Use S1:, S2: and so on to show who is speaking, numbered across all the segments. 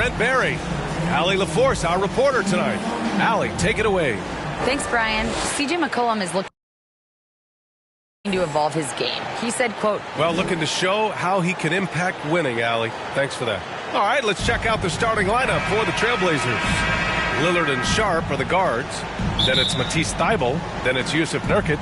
S1: Brent Barry. Allie LaForce, our reporter tonight. Allie, take it away.
S2: Thanks, Brian. CJ McCollum is looking to evolve his game. He said, quote,
S1: well, looking to show how he can impact winning, Allie. Thanks for that. All right, let's check out the starting lineup for the Trailblazers. Lillard and Sharp are the guards. Then it's Matisse Thybulle. Then it's Yusuf Nurkic.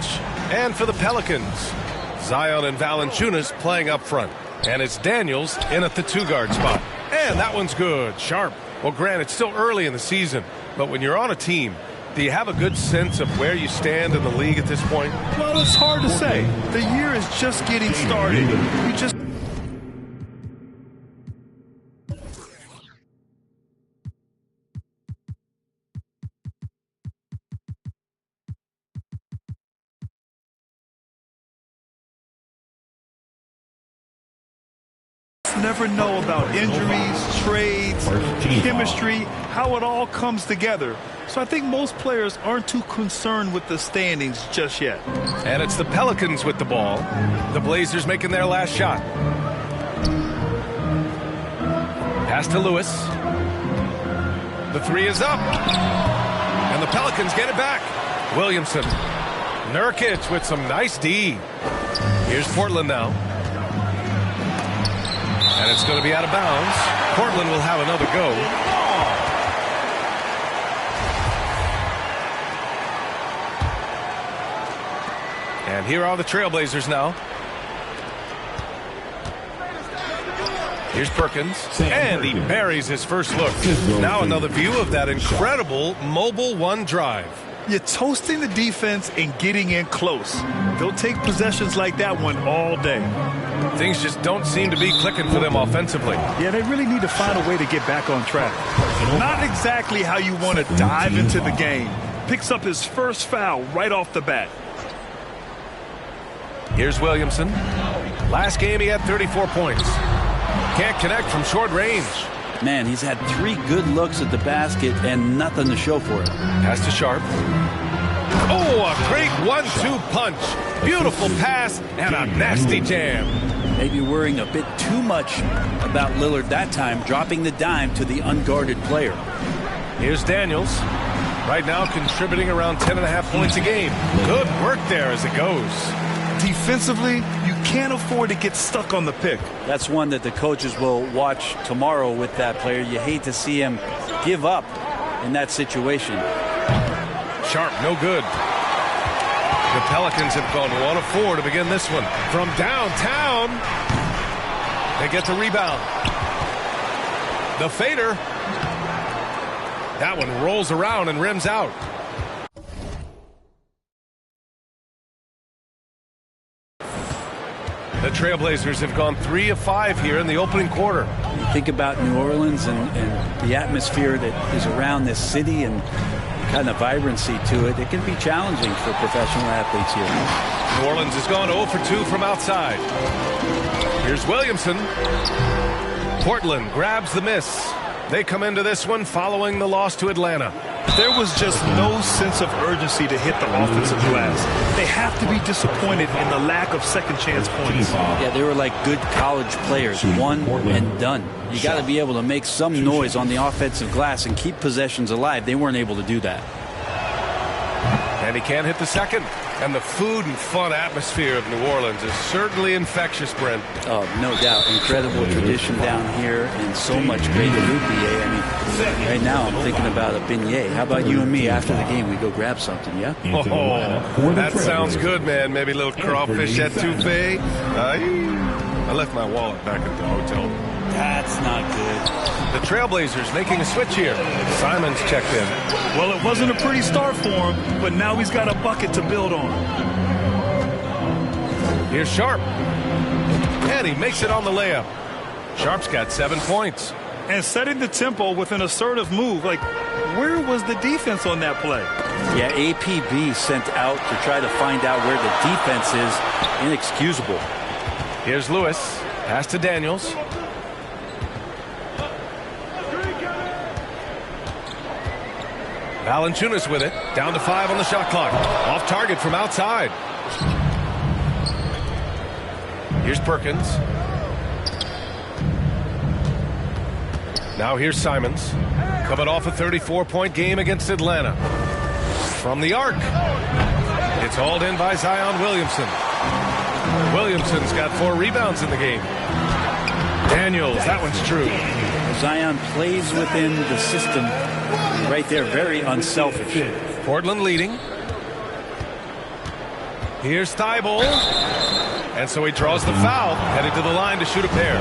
S1: And for the Pelicans, Zion and Valanciunas playing up front. And it's Daniels in at the two-guard spot. And that one's good. Sharp. Well, Grant, it's still early in the season, but when you're on a team, do you have a good sense of where you stand in the league at this point?
S3: Well, it's hard to say. The year is just getting started. You just never know about injuries, trades, chemistry, how it all comes together. So I think most players aren't too concerned with the standings just yet.
S1: And it's the Pelicans with the ball. The Blazers making their last shot. Pass to Lewis. The three is up. And the Pelicans get it back. Williamson. Nurkic with some nice D. Here's Portland now. And it's going to be out of bounds. Portland will have another go. And here are the Trailblazers now. Here's Perkins. And he buries his first look. Now another view of that incredible mobile one drive.
S3: You're toasting the defense and getting in close. They'll take possessions like that one all day.
S1: Things just don't seem to be clicking for them offensively.
S3: Yeah, they really need to find a way to get back on track. Not exactly how you want to dive into the game. Picks up his first foul right off the bat.
S1: Here's Williamson. Last game he had 34 points. Can't connect from short range.
S4: Man, he's had 3 good looks at the basket and nothing to show for it.
S1: Pass to Sharp. Oh, a great 1-2 punch. Beautiful pass and a nasty jam.
S4: Maybe worrying a bit too much about Lillard that time, dropping the dime to the unguarded player.
S1: Here's Daniels. Right now contributing around 10.5 points a game. Good work there as it goes.
S3: Defensively, you can't afford to get stuck on the pick.
S4: That's one that the coaches will watch tomorrow with that player. You hate to see him give up in that situation.
S1: Sharp, no good. The Pelicans have gone 1 of 4 to begin this one. From downtown, they get the rebound. The fader. That one rolls around and rims out. The Trailblazers have gone 3 of 5 here in the opening quarter.
S4: You think about New Orleans and the atmosphere that is around this city and kind of vibrancy to it. It can be challenging for professional athletes here.
S1: New Orleans has gone 0 for 2 from outside. Here's Williamson. Portland grabs the miss. They come into this one following the loss to Atlanta.
S3: There was just no sense of urgency to hit the offensive glass. They have to be disappointed in the lack of second chance points.
S4: Yeah, they were like good college players, one and done. You got to be able to make some noise on the offensive glass and keep possessions alive. They weren't able to do that.
S1: And he can't hit the second. And the food and fun atmosphere of New Orleans is certainly infectious, Brent.
S4: Oh, no doubt. Incredible tradition down here and so much great food. I mean, right now I'm thinking about a beignet. How about you and me after the game? We go grab something, yeah?
S1: Oh, that sounds good, man. Maybe a little crawfish etouffee. I left my wallet back at the hotel.
S4: That's not good.
S1: The Trailblazers making a switch here. Simon's checked in.
S3: Well, it wasn't a pretty start for him, but now he's got a bucket to build on.
S1: Here's Sharp. And he makes it on the layup. Sharp's got 7 points.
S3: And setting the tempo with an assertive move. Like, where was the defense on that play?
S4: Yeah, APB sent out to try to find out where the defense is. Inexcusable.
S1: Here's Lewis. Pass to Daniels. Valanciunas with it. Down to 5 on the shot clock. Off target from outside. Here's Perkins. Now here's Simons. Coming off a 34-point game against Atlanta. From the arc. It's hauled in by Zion Williamson. Williamson's got 4 rebounds in the game. Daniels, that one's true.
S4: Zion plays within the system right there, very unselfish.
S1: Portland leading. Here's Thibault. And so he draws the foul, headed to the line to shoot a pair.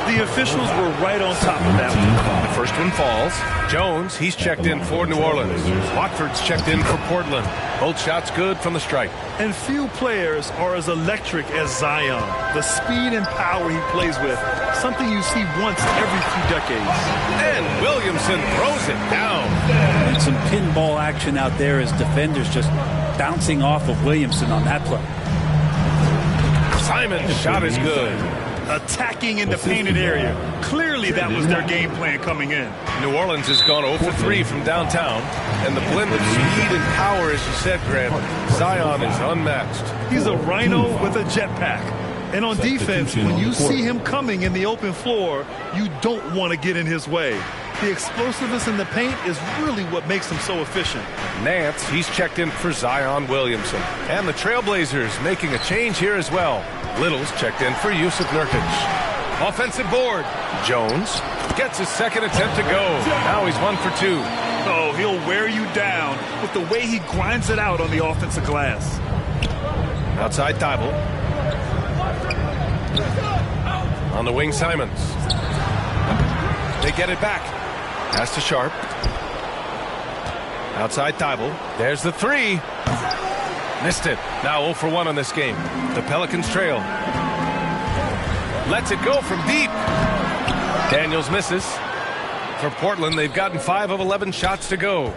S3: The officials were right on top of that one.
S1: The first one falls. Jones, he's checked in for New Orleans. Watford's checked in for Portland. Both shots good from the stripe.
S3: And few players are as electric as Zion. The speed and power he plays with, something you see once every few decades.
S1: And Williamson throws it down.
S4: And some pinball action out there as defenders just bouncing off of Williamson on that play.
S1: Simon's shot is good.
S3: Attacking in the painted area. Clearly that was their game plan coming in.
S1: New Orleans has gone 0 for 3 from downtown. And the blend of speed and power, as you said, Grant, Zion is unmatched.
S3: He's a rhino with a jetpack. And on defense, when you see him coming in the open floor, you don't want to get in his way. The explosiveness in the paint is really what makes him so efficient.
S1: Nance, he's checked in for Zion Williamson. And the Trailblazers making a change here as well. Little's checked in for Yusuf Nurkic. Offensive board. Jones gets his second attempt to go. Now he's 1 for 2.
S3: Oh, he'll wear you down with the way he grinds it out on the offensive glass.
S1: Outside Thibault. On the wing, Simons. They get it back. Pass to Sharp. Outside Thibault. There's the 3. Missed it. Now 0 for 1 on this game. The Pelicans trail. Lets it go from deep. Daniels misses. For Portland, they've gotten 5 of 11 shots to go.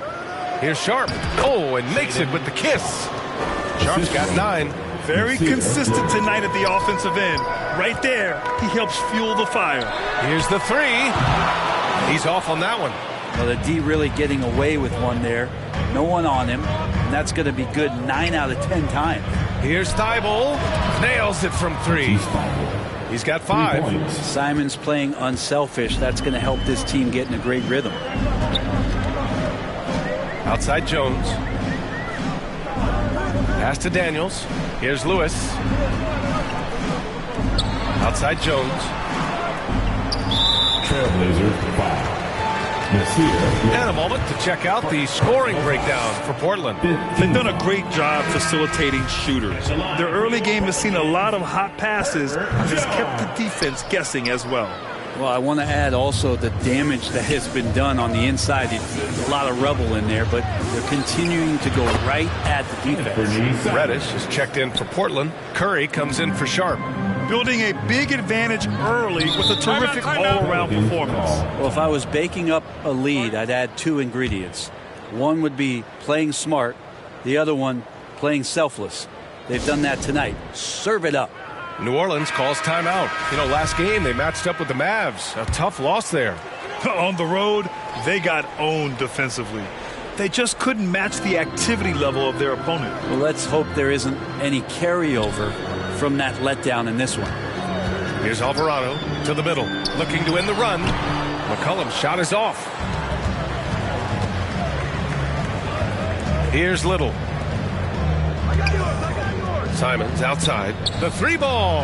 S1: Here's Sharp. Oh, and makes it with the kiss. Sharp's got 9.
S3: Very consistent tonight at the offensive end. Right there, he helps fuel the fire.
S1: Here's the 3. He's off on that one.
S4: Well, the D really getting away with one there. No one on him. And that's going to be good 9 out of 10 times.
S1: Here's Thibault. Nails it from 3. He's got 5.
S4: Simon's playing unselfish. That's going to help this team get in a great rhythm.
S1: Outside Jones. Pass to Daniels. Here's Lewis. Outside Jones.
S5: Trailblazers 5.
S1: And a moment to check out the scoring breakdown for Portland.
S3: They've done a great job facilitating shooters. Their early game has seen a lot of hot passes and has kept the defense guessing as well.
S4: Well, I want to add also the damage that has been done on the inside. There's a lot of rubble in there, but they're continuing to go right at the defense.
S1: Reddish is checked in for Portland. Curry comes in for Sharp.
S3: Building a big advantage early with a terrific all-around performance.
S4: Well, if I was baking up a lead, I'd add 2 ingredients. One would be playing smart. The other one, playing selfless. They've done that tonight. Serve it up.
S1: New Orleans calls timeout. You know, last game they matched up with the Mavs. A tough loss there.
S3: On the road, they got owned defensively. They just couldn't match the activity level of their opponent.
S4: Well, let's hope there isn't any carryover from that letdown in this one.
S1: Here's Alvarado to the middle, looking to end the run. McCollum's shot is off. Here's Little. Simons outside. The 3 ball.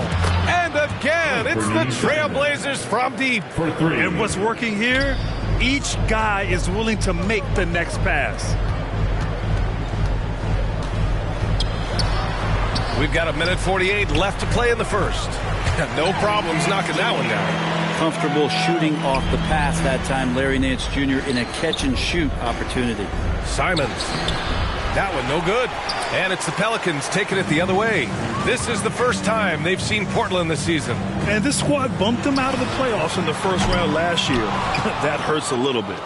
S1: And again, it's the Trailblazers from deep.
S3: And what's working here? Each guy is willing to make the next pass.
S1: We've got 1:48 left to play in the first. No problems knocking that one down.
S4: Comfortable shooting off the pass that time, Larry Nance Jr. in a catch-and-shoot opportunity.
S1: Simons. That one no good. And it's the Pelicans taking it the other way. This is the first time they've seen Portland this season.
S3: And this squad bumped them out of the playoffs in the first round last year. That hurts a little bit.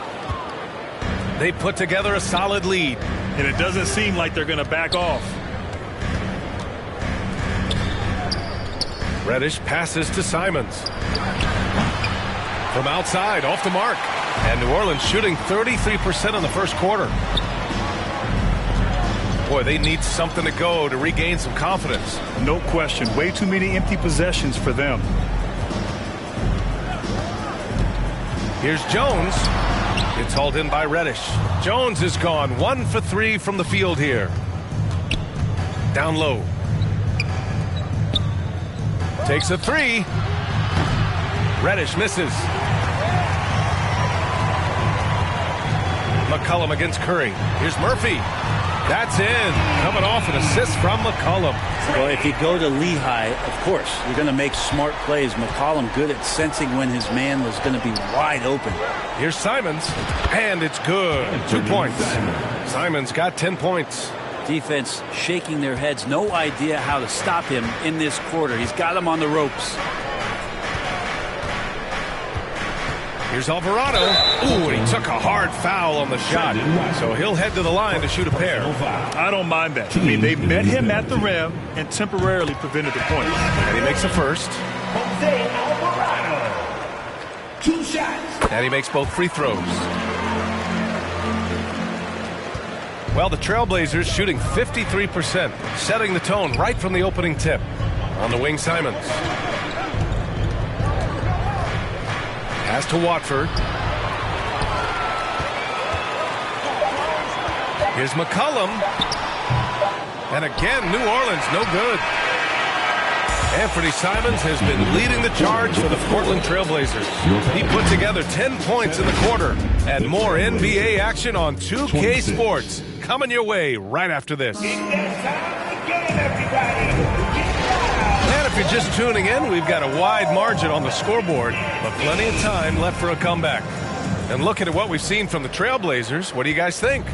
S1: They put together a solid lead.
S3: And it doesn't seem like they're going to back off.
S1: Reddish passes to Simons. From outside, off the mark. And New Orleans shooting 33% in the first quarter. Boy, they need something to go to regain some confidence.
S3: No question. Way too many empty possessions for them.
S1: Here's Jones. It's hauled in by Reddish. Jones is gone 1 for 3 from the field here. Down low. Takes a 3. Reddish misses. McCollum against Curry. Here's Murphy. That's in. Coming off an assist from McCollum.
S4: Well, if you go to Lehigh, of course, you're going to make smart plays. McCollum good at sensing when his man was going to be wide open.
S1: Here's Simons, and it's good. 2 points. Simons got 10 points.
S4: Defense shaking their heads. No idea how to stop him in this quarter. He's got him on the ropes.
S1: Here's Alvarado. Ooh, and he took a hard foul on the shot. So he'll head to the line to shoot a pair.
S3: I don't mind that. I mean, they met him at the rim and temporarily prevented the point.
S1: And he makes a first.
S5: Jose Alvarado. 2 shots.
S1: And he makes both free throws. Well, the Trailblazers shooting 53%, setting the tone right from the opening tip. On the wing, Simons. Pass to Watford. Here's McCollum. And again, New Orleans, no good. Anthony Simons has been leading the charge for the Portland Trailblazers. He put together 10 points in the quarter. And more NBA action on 2K Sports. Coming your way right after this.
S5: It's that time again, everybody.
S1: And if you're just tuning in, we've got a wide margin on the scoreboard, but plenty of time left for a comeback. And looking at what we've seen from the Trailblazers, what do you guys think?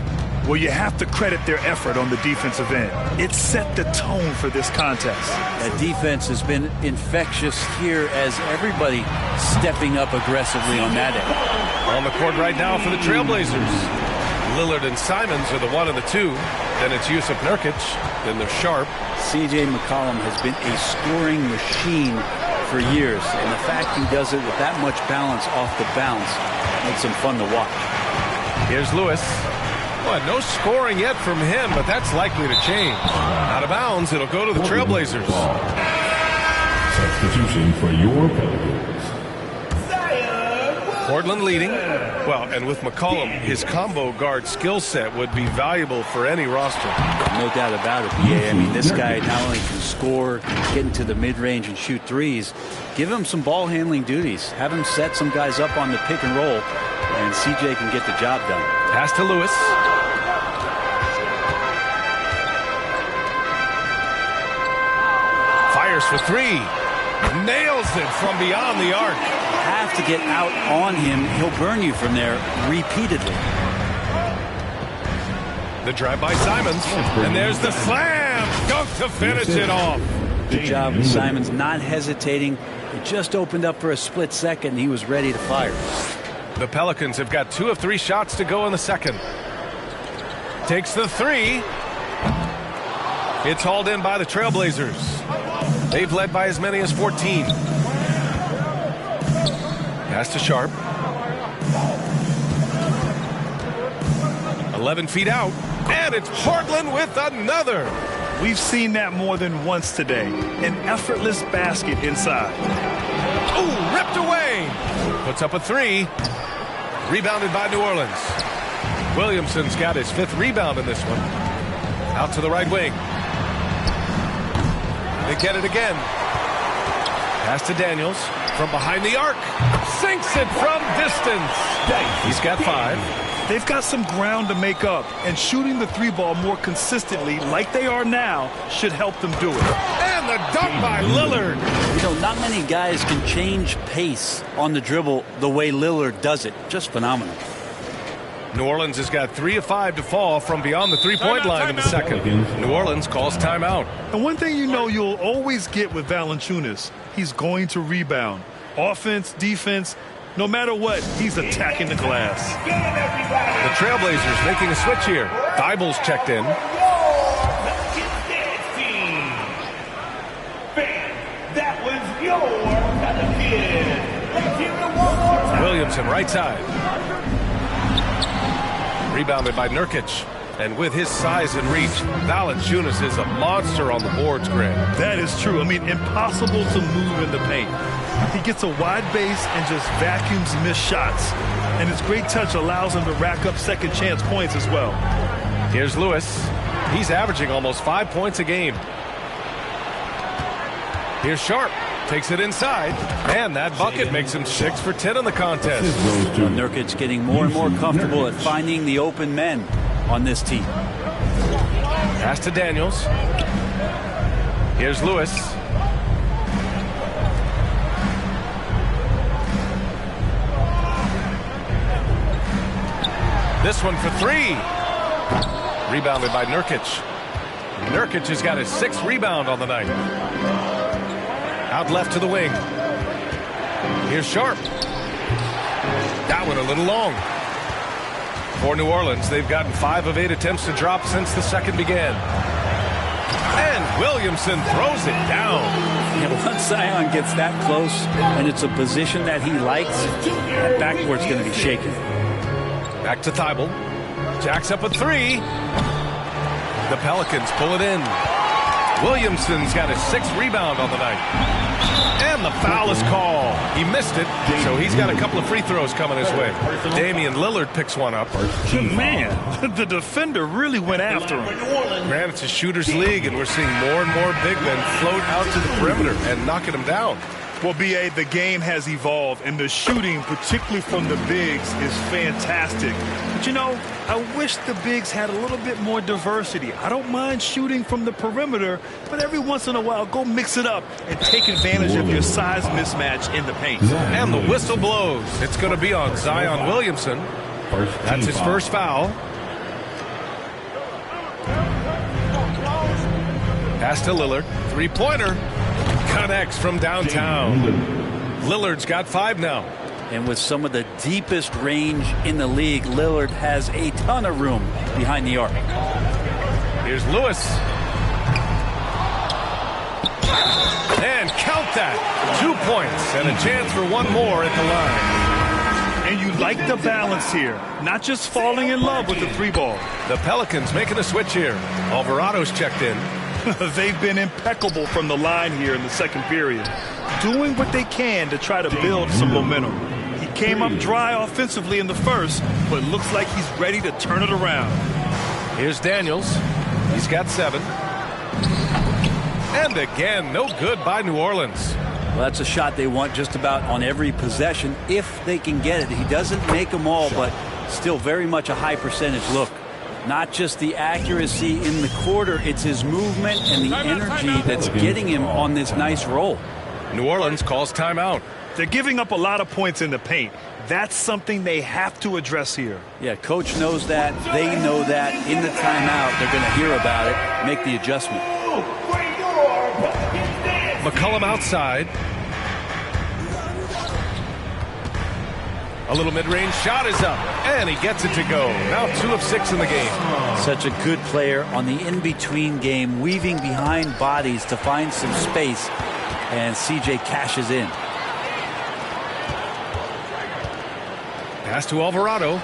S3: Well, you have to credit their effort on the defensive end. It set the tone for this contest.
S4: That defense has been infectious here as everybody stepping up aggressively on that end.
S1: On the court right now for the Trailblazers. Lillard and Simons are the 1 and the 2. Then it's Yusuf Nurkic. Then there's Sharp.
S4: C.J. McCollum has been a scoring machine for years, and the fact he does it with that much balance off the bounce makes him fun to watch.
S1: Here's Lewis. Well, no scoring yet from him, but that's likely to change. Out of bounds, it'll go to the Trailblazers.
S6: Substitution for your Pelicans.
S1: Portland leading. Well, and with McCollum, his combo guard skill set would be valuable for any roster.
S4: No doubt about it, BA. I mean, this guy not only can score, get into the mid-range and shoot threes, give him some ball handling duties. Have him set some guys up on the pick and roll, and CJ can get the job done.
S1: Pass to Lewis. Fires for 3. Nails it from beyond the arc.
S4: Have to get out on him. He'll burn you from there repeatedly.
S1: The drive by Simons. And there's the slam. Dunk to finish it off.
S4: Good job with Simons not hesitating. It just opened up for a split second and he was ready to fire.
S1: The Pelicans have got 2 of 3 shots to go in the second. Takes the 3. It's hauled in by the Trailblazers. They've led by as many as 14. Pass to Sharp. 11 feet out. And it's Portland with another.
S3: We've seen that more than once today. An effortless basket inside.
S1: Ooh, ripped away. Puts up a 3. Rebounded by New Orleans. Williamson's got his 5th rebound in this one. Out to the right wing. They get it again. Pass to Daniels from behind the arc. Sinks it from distance. He's got 5.
S3: They've got some ground to make up, and shooting the 3 ball more consistently like they are now should help them do it.
S1: And the dunk by Lillard.
S4: You know, not many guys can change pace on the dribble the way Lillard does it. Just phenomenal.
S1: New Orleans has got 3 of 5 to fall from beyond the 3-point line in the second. New Orleans calls timeout.
S3: And one thing you know you'll always get with Valanciunas, he's going to rebound. Offense, defense, no matter what, he's attacking the glass.
S1: The Trailblazers making a switch here. Thible's checked in.
S5: That was your Pelicans. Let's hear it one more time.
S1: Williamson right side. Rebounded by Nurkic. And with his size and reach, Valanciunas is a monster on the boards, Grant.
S3: That is true. I mean, impossible to move in the paint. He gets a wide base and just vacuums missed shots. And his great touch allows him to rack up second chance points as well.
S1: Here's Lewis. He's averaging almost 5 points a game. Here's Sharp. Takes it inside. And that bucket makes him 6 for 10 in the contest.
S4: Nurkic getting more and more comfortable at finding the open men on this team.
S1: Pass to Daniels. Here's Lewis. This one for 3. Rebounded by Nurkic. Nurkic has got his 6th rebound on the night. Out left to the wing. Here's Sharp. That one a little long. For New Orleans, they've gotten 5 of 8 attempts to drop since the second began. And Williamson throws it down.
S4: Yeah, once Zion gets that close and it's a position that he likes, that backboard's going to be shaking.
S1: Back to Thibault. Jacks up a 3. The Pelicans pull it in. Williamson's got his 6th rebound on the night. And the foul is called. He missed it, so he's got a couple of free throws coming his way. Damian Lillard picks one up.
S3: Man, the defender really went after him.
S1: Man, it's a shooter's league, and we're seeing more and more big men float out to the perimeter and knocking them down.
S3: Well, B.A., the game has evolved, and the shooting, particularly from the bigs, is fantastic. But, you know, I wish the bigs had a little bit more diversity. I don't mind shooting from the perimeter, but every once in a while, go mix it up and take advantage of your size mismatch in the paint.
S1: And the whistle blows. It's going to be on Zion Williamson. That's his first foul. Pass to Lillard. Three-pointer. Connects from downtown. Lillard's got 5 now.
S4: And with some of the deepest range in the league, Lillard has a ton of room behind the arc.
S1: Here's Lewis. And count that. 2 points and a chance for one more at the line.
S3: And you like the balance here. Not just falling in love with the 3-ball.
S1: The Pelicans making a switch here. Alvarado's checked in.
S3: They've been impeccable from the line here in the second period, doing what they can to try to build some momentum. He came up dry offensively in the first, but looks like he's ready to turn it around.
S1: Here's Daniels. He's got 7. And again, no good by New Orleans.
S4: Well, that's a shot they want just about on every possession if they can get it. He doesn't make them all, but still very much a high percentage look. Not just the accuracy in the quarter, it's his movement and the energy that's getting him on this nice roll.
S1: New Orleans calls timeout.
S3: They're giving up a lot of points in the paint. That's something they have to address here.
S4: Yeah, coach knows that. They know that. In the timeout, they're going to hear about it, make the adjustment.
S1: McCollum outside. A little mid-range shot is up, and he gets it to go. Now 2 of 6 in the game.
S4: Such a good player on the in-between game, weaving behind bodies to find some space, and CJ cashes in.
S1: Pass to Alvarado.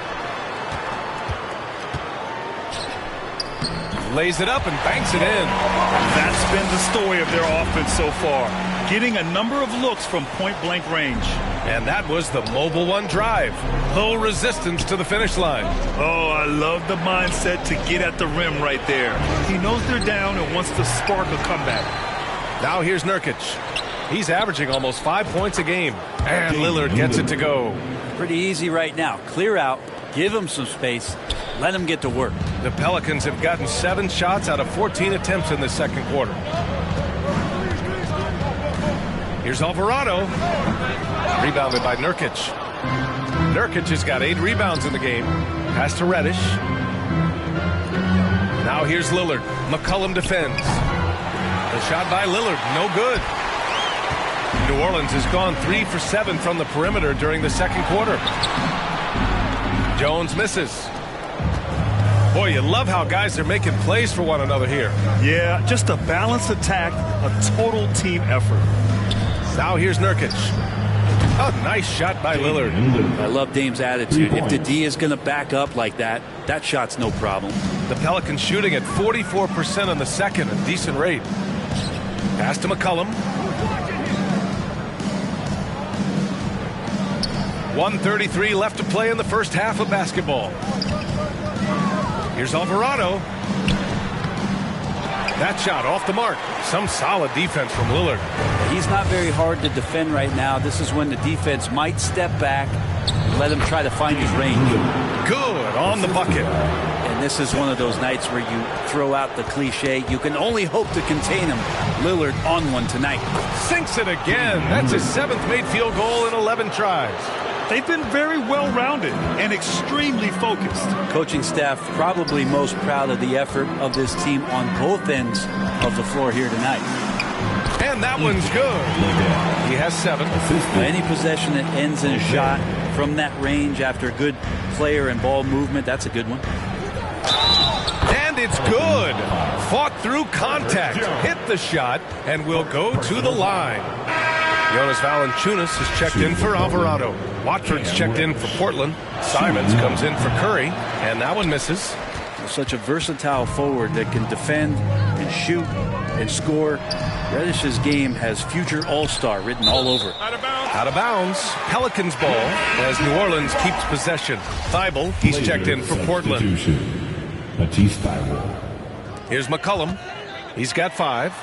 S1: Lays it up and banks it in.
S3: That's been the story of their offense so far, getting a number of looks from point-blank range.
S1: And that was the mobile one drive. Low resistance to the finish line.
S3: Oh, I love the mindset to get at the rim right there. He knows they're down and wants to spark a comeback.
S1: Now here's Nurkic. He's averaging almost 5 points a game. And Lillard gets it to go.
S4: Pretty easy right now. Clear out, give him some space, let him get to work.
S1: The Pelicans have gotten 7 shots out of 14 attempts in the second quarter. Here's Alvarado. Rebounded by Nurkic. Nurkic has got 8 rebounds in the game. Pass to Reddish. Now here's Lillard. McCollum defends. The shot by Lillard, no good. New Orleans has gone 3 for 7 from the perimeter during the second quarter. Jones misses. Boy, you love how guys are making plays for one another here.
S3: Yeah, just a balanced attack, a total team effort.
S1: Now here's Nurkic. A nice shot by Lillard.
S4: I love Dame's attitude. If the D is going to back up like that, that shot's no problem.
S1: The Pelicans shooting at 44% on the second, a decent rate. Pass to McCollum. 1:33 left to play in the first half of basketball. Here's Alvarado. That shot off the mark. Some solid defense from Lillard.
S4: He's not very hard to defend right now. This is when the defense might step back and let him try to find his range.
S1: Good on the bucket.
S4: And this is one of those nights where you throw out the cliche, you can only hope to contain him. Lillard on one tonight.
S1: Sinks it again. That's his 7th made field goal in 11 tries.
S3: They've been very well-rounded and extremely focused.
S4: Coaching staff probably most proud of the effort of this team on both ends of the floor here tonight.
S1: And that one's good. He has 7.
S4: Any possession that ends in a shot from that range after good player and ball movement, that's a good one.
S1: And it's good. Fought through contact. Hit the shot and will go to the line. Jonas Valanciunas has checked in for Alvarado. Watford's checked in for Portland. Simons comes in for Curry, and that one misses.
S4: Such a versatile forward that can defend and shoot and score. Reddish's game has future all-star written all over.
S1: Out of bounds. Pelicans ball as New Orleans keeps possession. Thibault, he's checked in for Portland. Here's McCollum. He's got 5.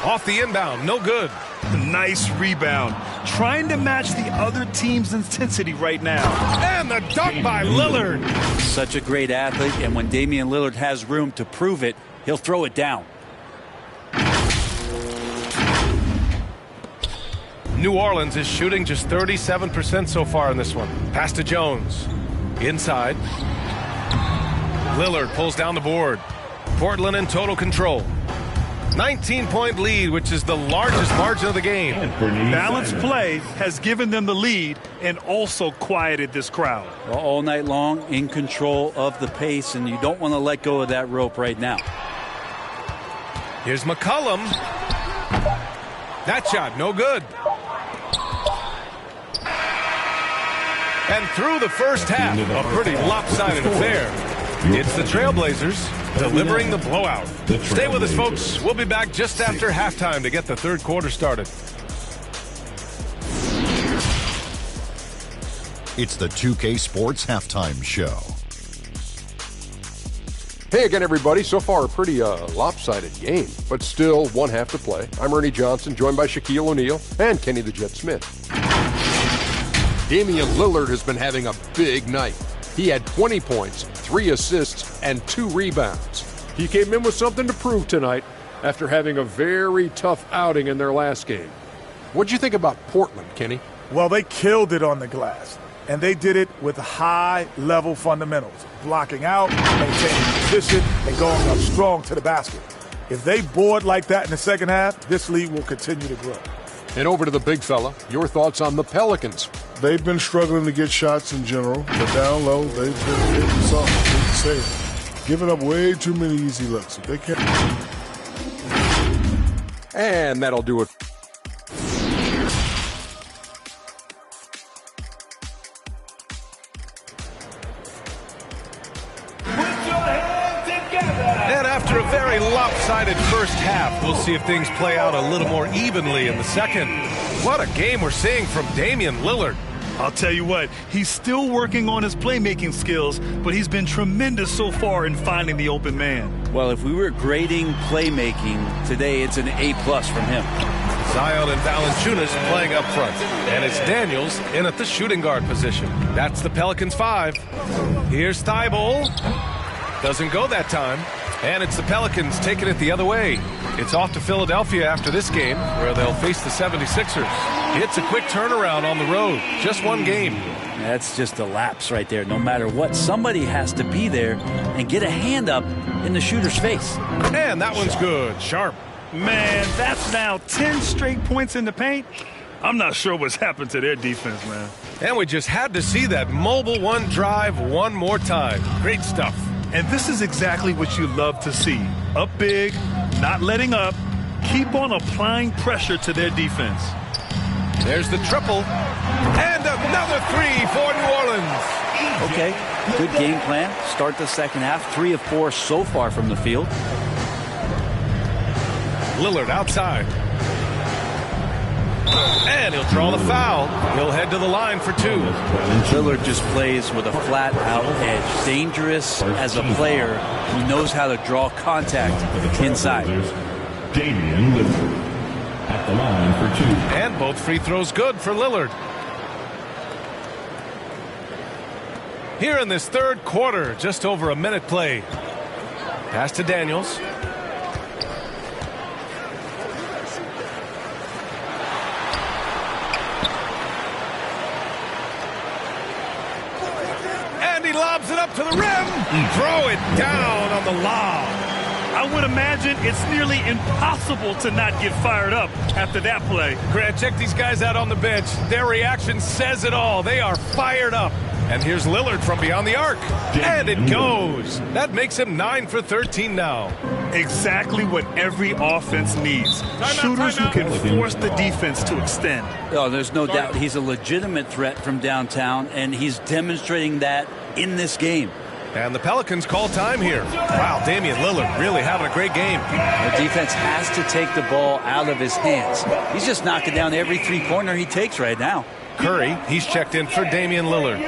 S1: Off the inbound, no good.
S3: Nice rebound. Trying to match the other team's intensity right now.
S1: And the dunk by Lillard.
S4: Such a great athlete, and when Damian Lillard has room to prove it, he'll throw it down.
S1: New Orleans is shooting just 37% so far in this one. Pass to Jones. Inside. Lillard pulls down the board. Portland in total control. 19-point lead, which is the largest margin of the game.
S3: Balanced play has given them the lead and also quieted this crowd.
S4: Well, all night long, in control of the pace, and you don't want to let go of that rope right now.
S1: Here's McCollum. That shot, no good. And through the first half, a pretty lopsided affair. It's the Trailblazers delivering the blowout. Stay with us, folks. We'll be back just after halftime to get the third quarter started.
S7: It's the 2K Sports Halftime Show.
S8: Hey again, everybody. So far, a pretty lopsided game, but still one half to play. I'm Ernie Johnson, joined by Shaquille O'Neal and Kenny the Jet Smith. Damian Lillard has been having a big night. He had 20 points, 3 assists, and 2 rebounds. He came in with something to prove tonight after having a very tough outing in their last game. What'd you think about Portland, Kenny?
S9: Well, they killed it on the glass, and they did it with high-level fundamentals, blocking out, maintaining position, and going up strong to the basket. If they board like that in the second half, this league will continue to grow.
S8: And over to the big fella, your thoughts on the Pelicans.
S10: They've been struggling to get shots in general, but down low, they've been hitting something. Giving up way too many easy looks. If they can't.
S8: And that'll do it.
S1: And after a very lopsided first half, we'll see if things play out a little more evenly in the second. What a game we're seeing from Damian Lillard.
S3: I'll tell you what, he's still working on his playmaking skills, but he's been tremendous so far in finding the open man.
S4: Well, if we were grading playmaking today, it's an A+ from him.
S1: Zion and Valanciunas playing up front. And it's Daniels in at the shooting guard position. That's the Pelicans 5. Here's Thibault. Doesn't go that time. And it's the Pelicans taking it the other way. It's off to Philadelphia after this game, where they'll face the 76ers. It's a quick turnaround on the road. Just one game.
S4: That's just a lapse right there. No matter what, somebody has to be there and get a hand up in the shooter's face.
S1: And that one's good. Sharp.
S3: Man, that's now 10 straight points in the paint. I'm not sure what's happened to their defense, man.
S1: And we just had to see that mobile one drive one more time. Great stuff.
S3: And this is exactly what you love to see. Up big, not letting up, keep on applying pressure to their defense.
S1: There's the triple. And another 3 for New Orleans.
S4: Okay, good game plan. Start the second half. 3 of 4 so far from the field.
S1: And he'll draw the foul. He'll head to the line for 2.
S4: Lillard just plays with a flat-out edge. Dangerous as a player. He knows how to draw contact inside.
S6: Damian Lillard at the line for 2.
S1: And both free throws good for Lillard. Here in this third quarter, just over a minute played. Pass to Daniels. And he lobs it up to the rim. Throw it down on the lob.
S3: I would imagine it's nearly impossible to not get fired up after that play.
S1: Grant, check these guys out on the bench. Their reaction says it all. They are fired up. And here's Lillard from beyond the arc. And it goes. That makes him 9 for 13 now.
S3: Exactly what every offense needs. Shooters who can force the defense to extend.
S4: Oh, there's no doubt he's a legitimate threat from downtown, and he's demonstrating that in this game.
S1: And the Pelicans call time here. Wow, Damian Lillard really having a great game.
S4: The defense has to take the ball out of his hands. He's just knocking down every three-pointer he takes right now.
S1: Curry, he's checked in for Damian Lillard.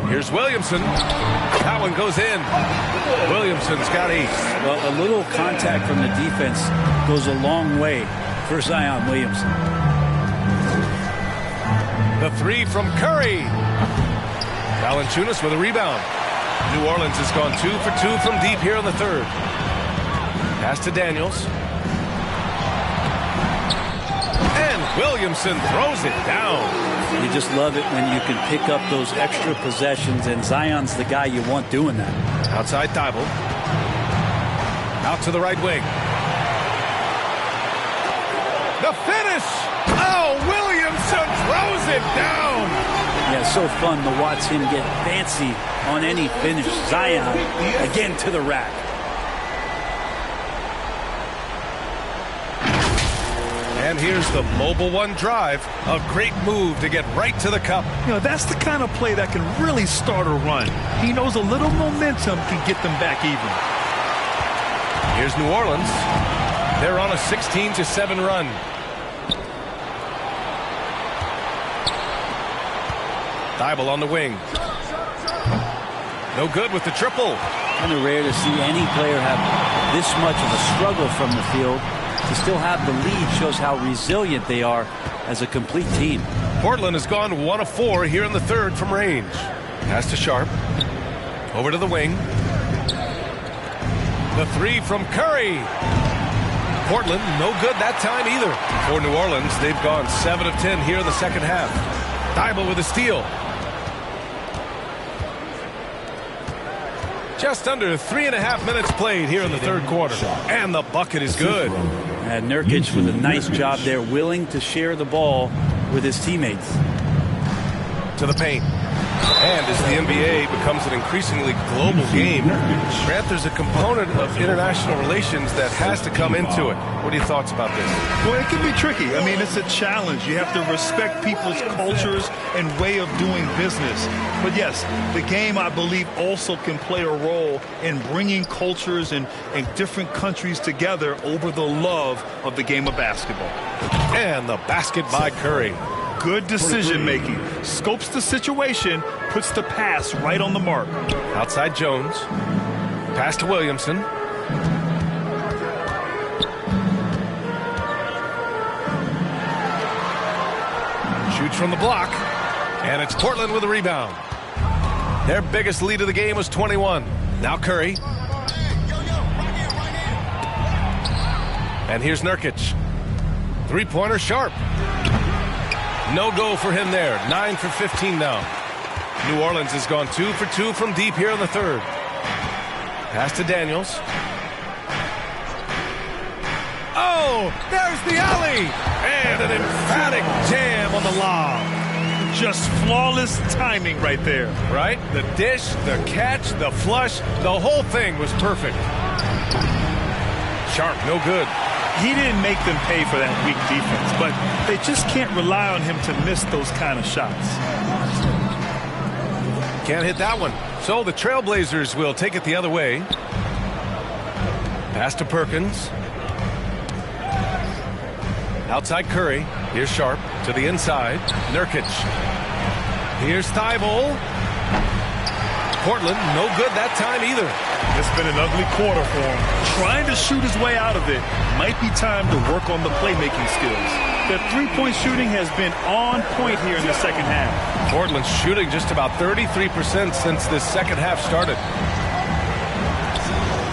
S1: Here's Williamson. That one goes in. Williamson's got 8.
S4: Well, a little contact from the defense goes a long way for Zion Williamson.
S1: The 3 from Curry. Valanciunas with a rebound. New Orleans has gone 2 for 2 from deep here in the third. Pass to Daniels. And Williamson throws it down.
S4: You just love it when you can pick up those extra possessions, and Zion's the guy you want doing that.
S1: Outside Thibault. Out to the right wing. The finish! Oh, Williamson throws it down!
S4: Yeah, so fun to watch him get fancy on any finish. Zion again to the rack.
S1: And here's the mobile one drive. A great move to get right to the cup.
S3: You know, that's the kind of play that can really start a run. He knows a little momentum can get them back even.
S1: Here's New Orleans. They're on a 16-7 run. Thibault on the wing. No good with the triple.
S4: Kind of rare to see any player have this much of a struggle from the field. To still have the lead shows how resilient they are as a complete team.
S1: Portland has gone 1 of 4 here in the third from range. Pass to Sharp. Over to the wing. The 3 from Curry. Portland, no good that time either. For New Orleans, they've gone 7 of 10 here in the second half. Thibault with a steal. Just under 3.5 minutes played here in the third quarter. And the bucket is good.
S4: And Nurkic with a nice job there, willing to share the ball with his teammates.
S1: To the paint. And as the NBA becomes an increasingly global game, Grant, there's a component of international relations that has to come into it. What are your thoughts about this?
S3: Well, it can be tricky. I mean, it's a challenge. You have to respect people's cultures and way of doing business. But yes, the game, I believe, also can play a role in bringing cultures and different countries together over the love of the game of basketball.
S1: And the basket by Curry.
S3: Good decision-making. Scopes the situation, puts the pass right on the mark.
S1: Outside Jones. Pass to Williamson. Shoots from the block. And it's Portland with a rebound. Their biggest lead of the game was 21. Now Curry. And here's Nurkic. Three-pointer Sharp. No go for him there. 9 for 15 now. New Orleans has gone 2 for 2 from deep here in the third. Pass to Daniels. Oh, there's the alley. And an emphatic jam on the lob.
S3: Just flawless timing right there.
S1: Right? The dish, the catch, the flush, the whole thing was perfect. Sharp, no good.
S3: He didn't make them pay for that weak defense, but they just can't rely on him to miss those kind of shots.
S1: Can't hit that one. So the Trailblazers will take it the other way. Pass to Perkins. Outside Curry. Here's Sharp to the inside. Nurkic. Here's Thibault. Portland, no good that time either.
S3: It's been an ugly quarter for him. Trying to shoot his way out of it. Might be time to work on the playmaking skills. Their three-point shooting has been on point here in the second half.
S1: Portland's shooting just about 33% since this second half started.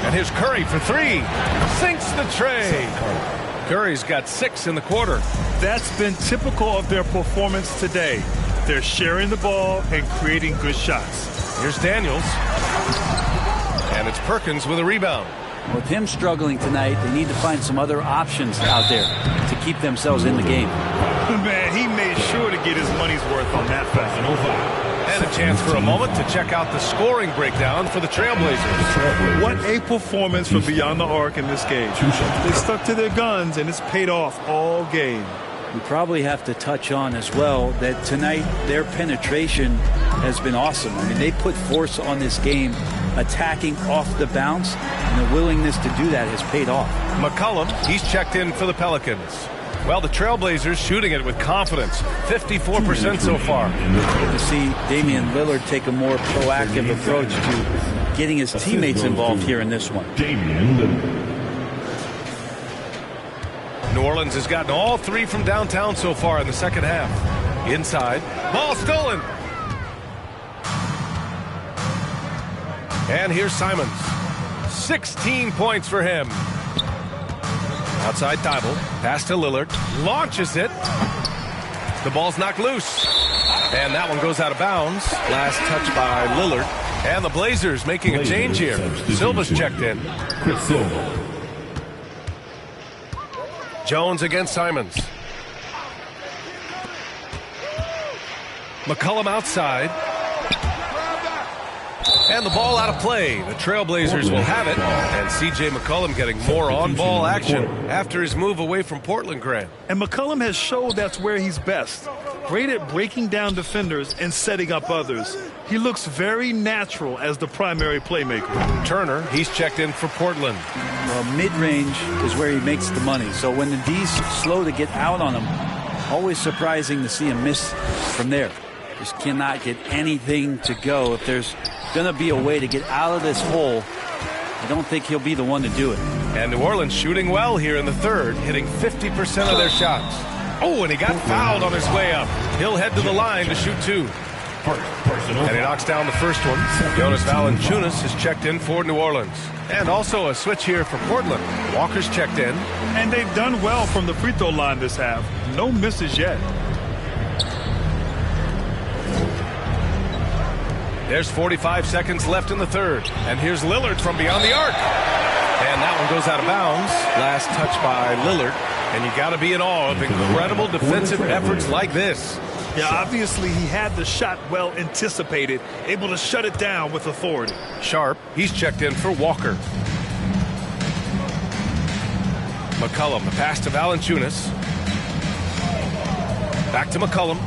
S1: And here's Curry for three. Sinks the tray. Curry's got 6 in the quarter.
S3: That's been typical of their performance today. They're sharing the ball and creating good shots.
S1: Here's Daniels. And it's Perkins with a rebound.
S4: With him struggling tonight, they need to find some other options out there to keep themselves in the game.
S3: Man, he made sure to get his money's worth on that foul.
S1: And a chance for a moment to check out the scoring breakdown for the Trailblazers.
S3: What a performance from beyond the arc in this game. They stuck to their guns, and it's paid off all game.
S4: We probably have to touch on as well that tonight their penetration has been awesome. I mean, they put force on this game, attacking off the bounce, and the willingness to do that has paid off.
S1: McCollum, he's checked in for the Pelicans. Well, the Trailblazers shooting it with confidence, 54% so far.
S4: Good to see Damian Lillard take a more proactive approach to getting his teammates involved here in this one.
S6: Damian Lillard.
S1: New Orleans has gotten all 3 from downtown so far in the second half. Inside, ball stolen. And here's Simons. 16 points for him. Outside Thibault, pass to Lillard, launches it. The ball's knocked loose. And that one goes out of bounds. Last touch by Lillard. And the Blazers making a change here. Silva's checked in.
S6: Chris Silva.
S1: Jones against Simons. McCollum outside. And the ball out of play. The Trailblazers will have it. And C.J. McCollum getting more on-ball action after his move away from Portland, Grant.
S3: And McCollum has showed that's where he's best. Great at breaking down defenders and setting up others. He looks very natural as the primary playmaker.
S1: Turner, he's checked in for Portland.
S4: Well, mid-range is where he makes the money. So when the D's slow to get out on him, always surprising to see him miss from there. Just cannot get anything to go. If there's going to be a way to get out of this hole, I don't think he'll be the one to do it.
S1: And New Orleans shooting well here in the third, hitting 50% of their shots. Oh, and he got fouled on his way up. He'll head to the line to shoot 2. And he knocks down the first one. Jonas Valanciunas is checked in for New Orleans. And also a switch here for Portland. Walker's checked in.
S3: And they've done well from the free throw line this half. No misses yet.
S1: There's 45 seconds left in the third. And here's Lillard from beyond the arc. And that one goes out of bounds. Last touch by Lillard. And you got to be in awe of incredible defensive efforts like this.
S3: Yeah, obviously he had the shot well anticipated, able to shut it down with authority.
S1: Sharp, he's checked in for Walker. McCollum, the pass to Valanciunas. Back to McCollum.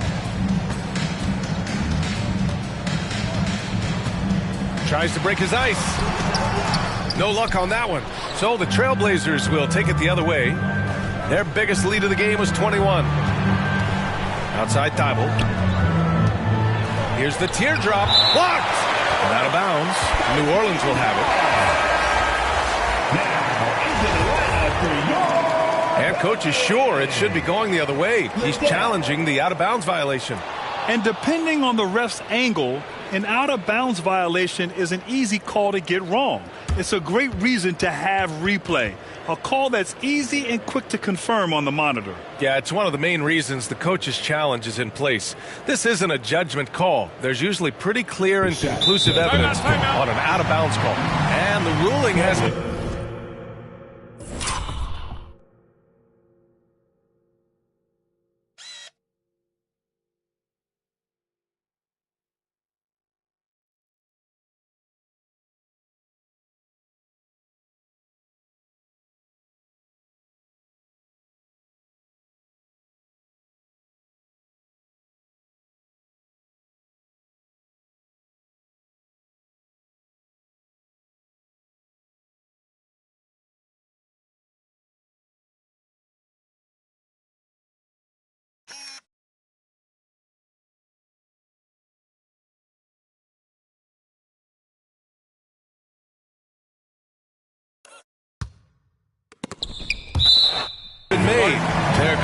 S1: Tries to break his ice. No luck on that one. So the Trailblazers will take it the other way. Their biggest lead of the game was 21. Outside Thibault. Here's the teardrop. Blocked! And out of bounds. New Orleans will have it. And coach is sure it should be going the other way. He's challenging the out-of-bounds violation.
S3: And depending on the ref's angle, an out-of-bounds violation is an easy call to get wrong. It's a great reason to have replay. A call that's easy and quick to confirm on the monitor.
S1: Yeah, it's one of the main reasons the coach's challenge is in place. This isn't a judgment call. There's usually pretty clear and conclusive evidence on an out-of-bounds call. And the ruling has...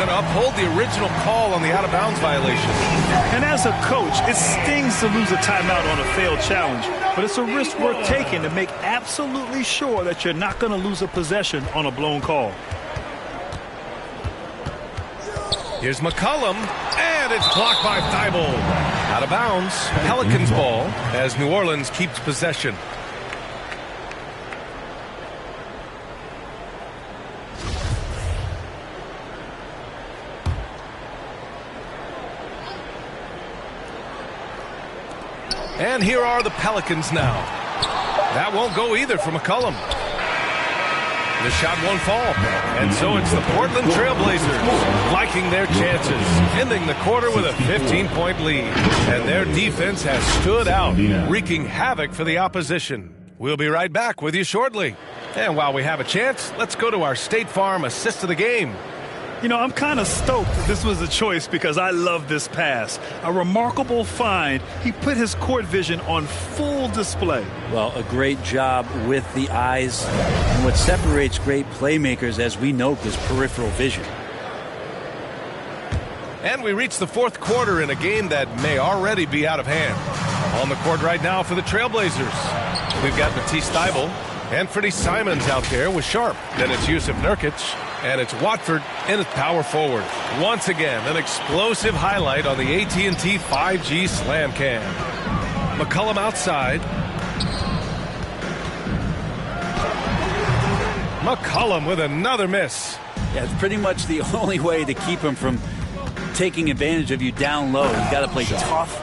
S1: going to uphold the original call on the out-of-bounds violation.
S3: And as a coach, it stings to lose a timeout on a failed challenge, but it's a risk worth taking to make absolutely sure that you're not going to lose a possession on a blown call.
S1: Here's McCollum, and it's blocked by Thibault. Out of bounds, Pelicans ball as New Orleans keeps possession. And here are the Pelicans now. That won't go either for McCollum. The shot won't fall. And so it's the Portland Trailblazers liking their chances, ending the quarter with a 15-point lead. And their defense has stood out, wreaking havoc for the opposition. We'll be right back with you shortly. And while we have a chance, let's go to our State Farm assist of the game.
S3: You know, I'm kind of stoked that this was a choice because I love this pass. A remarkable find. He put his court vision on full display.
S4: Well, a great job with the eyes. And what separates great playmakers, as we know, is peripheral vision.
S1: And we reach the fourth quarter in a game that may already be out of hand. On the court right now for the Trailblazers, we've got Matisse Thybulle and Freddie Simons out there with Sharp. Then it's Yusuf Nurkic. And it's Watford in its power forward. Once again, an explosive highlight on the AT&T 5G Slam Cam. McCollum outside. McCollum with another miss.
S4: Yeah, it's pretty much the only way to keep him from taking advantage of you down low. You've got to play tough,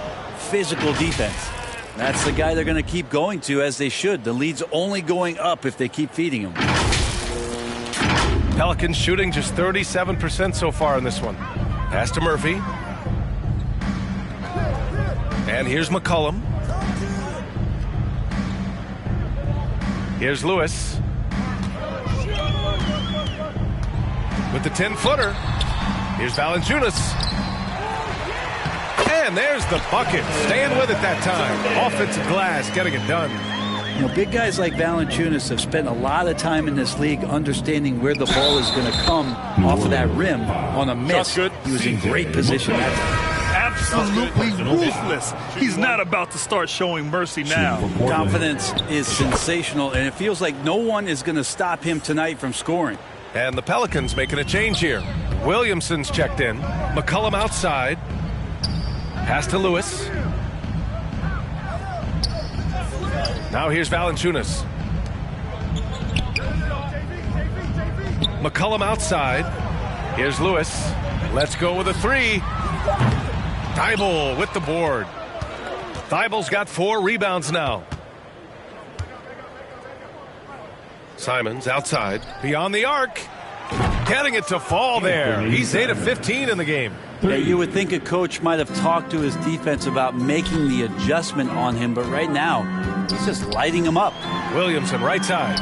S4: physical defense. That's the guy they're going to keep going to, as they should. The lead's only going up if they keep feeding him.
S1: Pelicans shooting just 37% so far in this one. Pass to Murphy. And here's McCollum. Here's Lewis. With the 10-footer. Here's Valanciunas. And there's the bucket. Staying with it that time. Offensive glass getting it done.
S4: You know, big guys like Valanciunas have spent a lot of time in this league understanding where the ball is going to come off of that rim on a miss. He was in great position that time.
S3: Absolutely ruthless. He's not about to start showing mercy now.
S4: Confidence is sensational, and it feels like no one is going to stop him tonight from scoring.
S1: And the Pelicans making a change here. Williamson's checked in. McCollum outside. Pass to Lewis. Now here's Valanciunas. McCollum outside. Here's Lewis. Let's go with a three. Thybulle with the board. Thybulle's got 4 rebounds now. Simons outside. Beyond the arc. Getting it to fall there. He's 8 of 15 in the game.
S4: Yeah, you would think a coach might have talked to his defense about making the adjustment on him, but right now, he's just lighting him up.
S1: Williamson right side.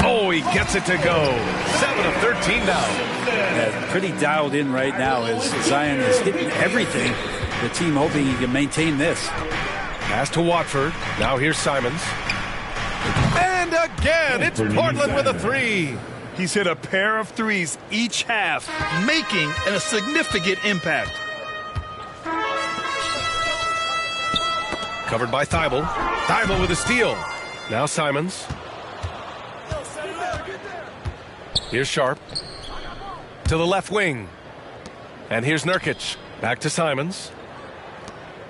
S1: Oh, he gets it to go. 7 of 13 now.
S4: Yeah, pretty dialed in right now as Zion is hitting everything. The team hoping he can maintain this.
S1: Pass to Watford. Now here's Simons. And again, it's Portland with a three.
S3: He's hit a pair of threes each half, making a significant impact.
S1: Covered by Thybulle. Thybulle with a steal. Now Simons. Here's Sharp. To the left wing. And here's Nurkic. Back to Simons.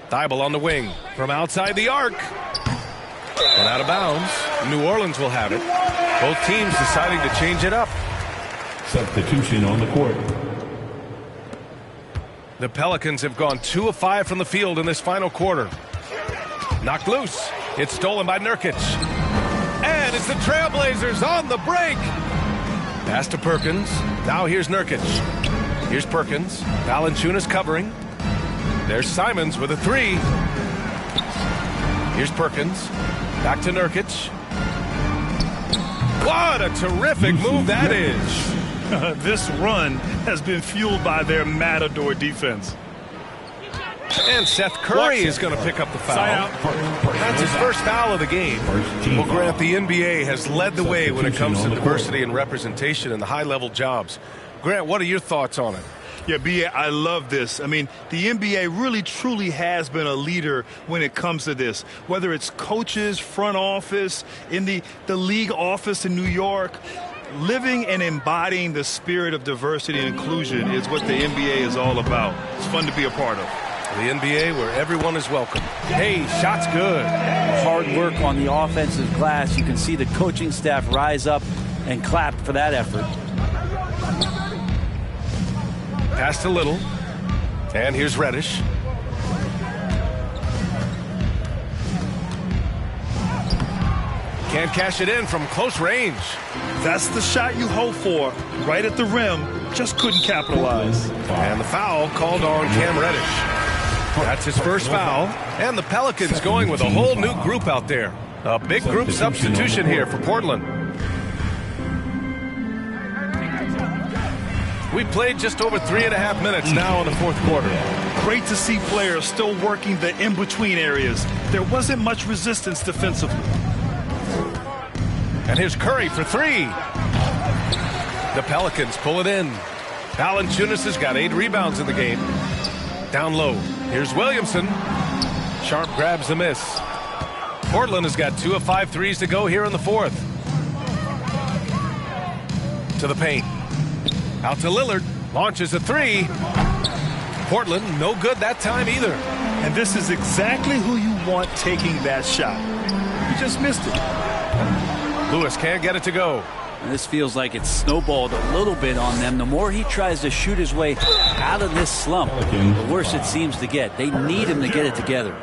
S1: Thybulle on the wing. From outside the arc. And out of bounds. New Orleans will have it. Both teams deciding to change it up.
S6: Substitution on the court.
S1: The Pelicans have gone 2 of 5 from the field in this final quarter. Knocked loose. It's stolen by Nurkic. And it's the Trailblazers on the break. Pass to Perkins. Now here's Nurkic. Here's Perkins. Valanciunas covering. There's Simons with a three. Here's Perkins. Back to Nurkic. What a terrific move that is.
S3: This run has been fueled by their Matador defense.
S1: And Seth Curry is going to pick up the foul. That's his first foul of the game. Well, Grant, the NBA has led the way when it comes to diversity and representation in the high-level jobs. Grant, what are your thoughts on it?
S3: Yeah, B.A., I love this. I mean, the NBA really truly has been a leader when it comes to this, whether it's coaches, front office, in the league office in New York. Living and embodying the spirit of diversity and inclusion is what the NBA is all about. It's fun to be a part of.
S1: The NBA where everyone is welcome. Hey, shot's good.
S4: Hard work on the offensive glass. You can see the coaching staff rise up and clap for that effort.
S1: Pass to Little. And here's Reddish. Can't cash it in from close range.
S3: That's the shot you hope for. Right at the rim. Just couldn't capitalize.
S1: And the foul called on Cam Reddish. That's his first foul. And the Pelicans going with a whole new group out there. A big group substitution here for Portland. We played just over 3.5 minutes now in the fourth quarter.
S3: Great to see players still working the in-between areas. There wasn't much resistance defensively.
S1: And here's Curry for three. The Pelicans pull it in. Valanciunas has got 8 rebounds in the game. Down low. Here's Williamson. Sharp grabs the miss. Portland has got 2 of 5 threes to go here in the fourth. To the paint. Out to Lillard. Launches a 3. Portland, no good that time either.
S3: And this is exactly who you want taking that shot. You just missed it.
S1: Lewis can't get it to go.
S4: And this feels like it's snowballed a little bit on them. The more he tries to shoot his way out of this slump, the worse it seems to get. They need him to get it together.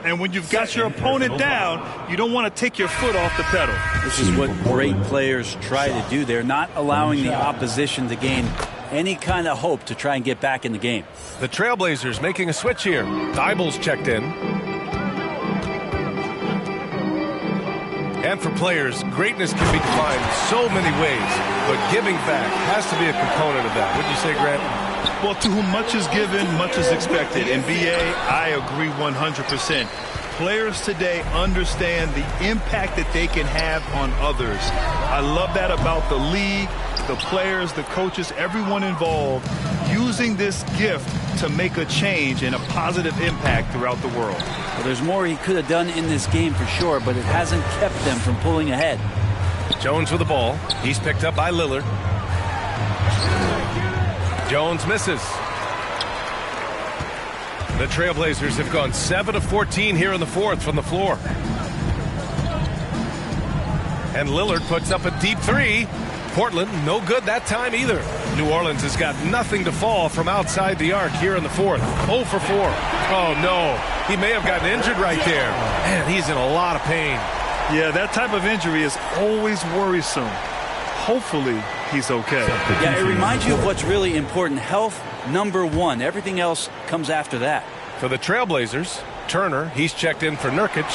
S3: And when you've got your opponent down, you don't want to take your foot off the pedal.
S4: This is what great players try to do. They're not allowing the opposition to gain any kind of hope to try and get back in the game.
S1: The Trailblazers making a switch here. Thybulle's checked in. And for players, greatness can be defined so many ways, but giving back has to be a component of that. Wouldn't you say, Grant?
S3: Well, to whom much is given, much is expected. And BA, I agree 100%. Players today understand the impact that they can have on others. I love that about the league, the players, the coaches, everyone involved, using this gift to make a change and a positive impact throughout the world.
S4: Well, there's more he could have done in this game for sure, but it hasn't kept them from pulling ahead.
S1: Jones with the ball. He's picked up by Lillard. Jones misses. The Trailblazers have gone 7 of 14 here in the fourth from the floor. And Lillard puts up a deep 3. Portland, no good that time either. New Orleans has got nothing to fall from outside the arc here in the fourth. 0 for 4. Oh, no. He may have gotten injured right there. Man, he's in a lot of pain.
S3: Yeah, that type of injury is always worrisome. Hopefully, he's okay.
S4: Yeah, it reminds you of what's really important. Health, number one. Everything else comes after that.
S1: For the Trailblazers, Turner, he's checked in for Nurkic.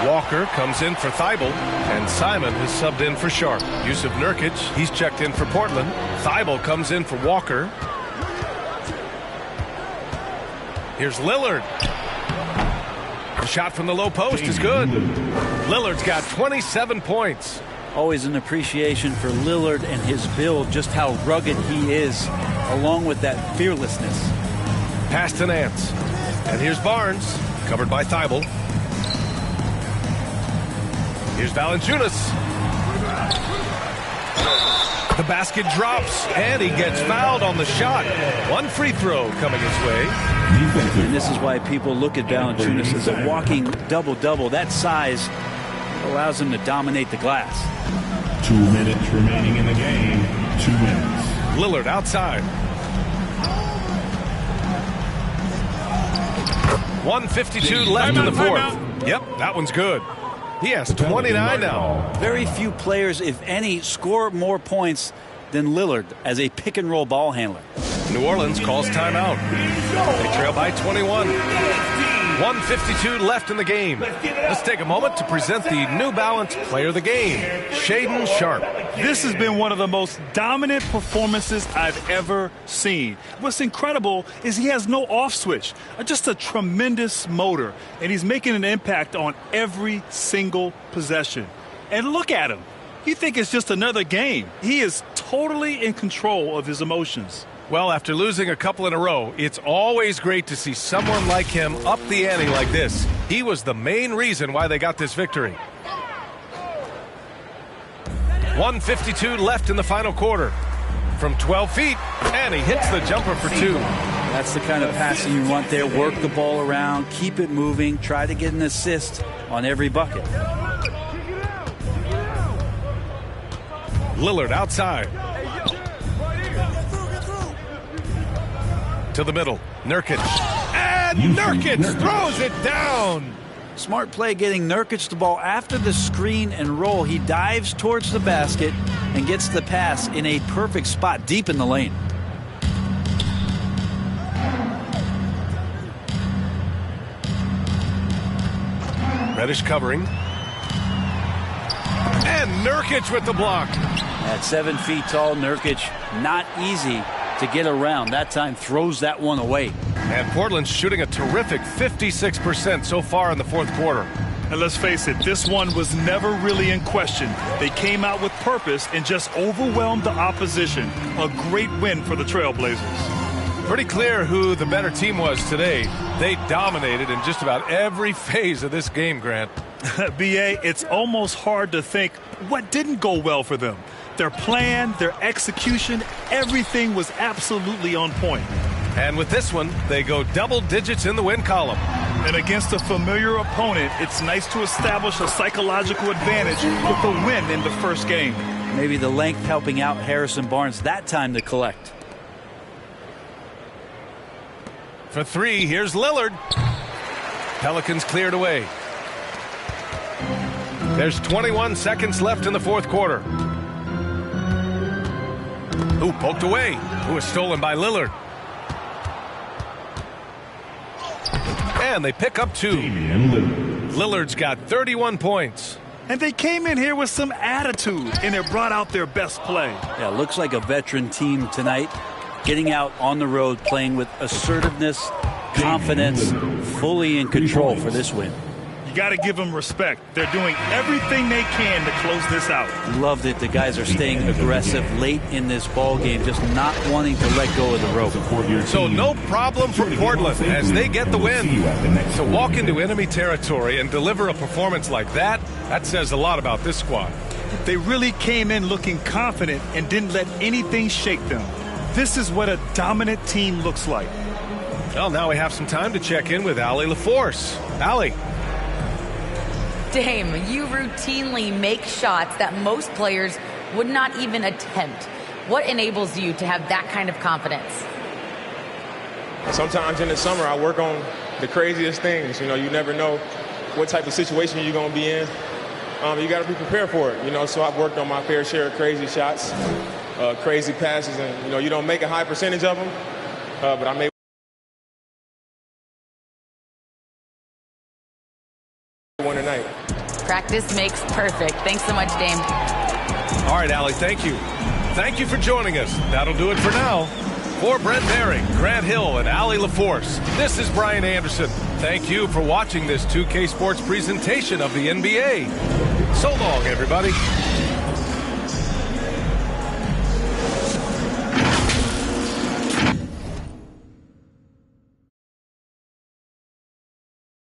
S1: Walker comes in for Thybulle. And Simon has subbed in for Sharp. Yusuf Nurkic, he's checked in for Portland. Thybulle comes in for Walker. Here's Lillard. The shot from the low post is good. Lillard's got 27 points.
S4: Always an appreciation for Lillard and his build, just how rugged he is, along with that fearlessness.
S1: Pass to Nance. And here's Barnes, covered by Thybulle. Here's Valanciunas. The basket drops, and he gets fouled on the shot. One free throw coming his way.
S4: And this is why people look at Valanciunas as a walking double-double. That size allows him to dominate the glass.
S6: 2 minutes remaining in the game. 2 minutes.
S1: Lillard outside. 1:52 left in the fourth. Yep, that one's good. He has 29 now.
S4: Very few players, if any, score more points than Lillard as a pick-and-roll ball handler.
S1: New Orleans calls timeout. They trail by 21. 1:52 left in the game. Let's take a moment to present the New Balance Player of the Game, Shaedon Sharpe.
S3: This has been one of the most dominant performances I've ever seen. What's incredible is he has no off switch, just a tremendous motor, and he's making an impact on every single possession. And look at him. You think it's just another game. He is totally in control of his emotions.
S1: Well, after losing a couple in a row, it's always great to see someone like him up the ante like this. He was the main reason why they got this victory. 1:52 left in the final quarter. From 12 feet, and he hits the jumper for 2.
S4: That's the kind of passing you want there. Work the ball around, keep it moving, try to get an assist on every bucket.
S1: Lillard outside. To the middle. Nurkic. And Nurkic throws it down.
S4: Smart play getting Nurkic the ball after the screen and roll. He dives towards the basket and gets the pass in a perfect spot deep in the lane.
S1: Reddish covering. And Nurkic with the block.
S4: At 7 feet tall, Nurkic, not easy to get around. That time throws that one away.
S1: And Portland's shooting a terrific 56% so far in the fourth quarter.
S3: And let's face it, this one was never really in question. They came out with purpose and just overwhelmed the opposition. A great win for the Trailblazers.
S1: Pretty clear who the better team was today. They dominated in just about every phase of this game, Grant.
S3: B.A., it's almost hard to think what didn't go well for them. Their plan, their execution, everything was absolutely on point.
S1: And with this one, they go double digits in the win column.
S3: And against a familiar opponent, it's nice to establish a psychological advantage with a win in the first game.
S4: Maybe the length helping out Harrison Barnes that time to collect.
S1: For 3, here's Lillard. Pelicans cleared away. There's 21 seconds left in the fourth quarter. Ooh, poked away. Ooh, was stolen by Lillard. And they pick up 2. Lillard's got 31 points.
S3: And they came in here with some attitude, and they brought out their best play.
S4: Yeah, looks like a veteran team tonight. Getting out on the road, playing with assertiveness, confidence, fully in control for this win.
S3: You got to give them respect. They're doing everything they can to close this out.
S4: Loved it. The guys are staying aggressive late in this ball game, just not wanting to let go of the rope.
S1: So no problem for Portland as they get the win. To walk into enemy territory and deliver a performance like that, that says a lot about this squad.
S3: They really came in looking confident and didn't let anything shake them. This is what a dominant team looks like.
S1: Well, now we have some time to check in with Allie LaForce. Allie.
S2: Dame, you routinely make shots that most players would not even attempt. What enables you to have that kind of confidence?
S11: Sometimes in the summer, I work on the craziest things. You know, you never know what type of situation you're going to be in. You got to be prepared for it, you know, so I've worked on my fair share of crazy shots, crazy passes, and, you know, you don't make a high percentage of them, but I made one tonight.
S2: Practice makes perfect. Thanks so much, Dame.
S1: All right, Allie, thank you. Thank you for joining us. That'll do it for now. For Brent Baring, Grant Hill, and Allie LaForce, this is Brian Anderson. Thank you for watching this 2K Sports presentation of the NBA. So long, everybody.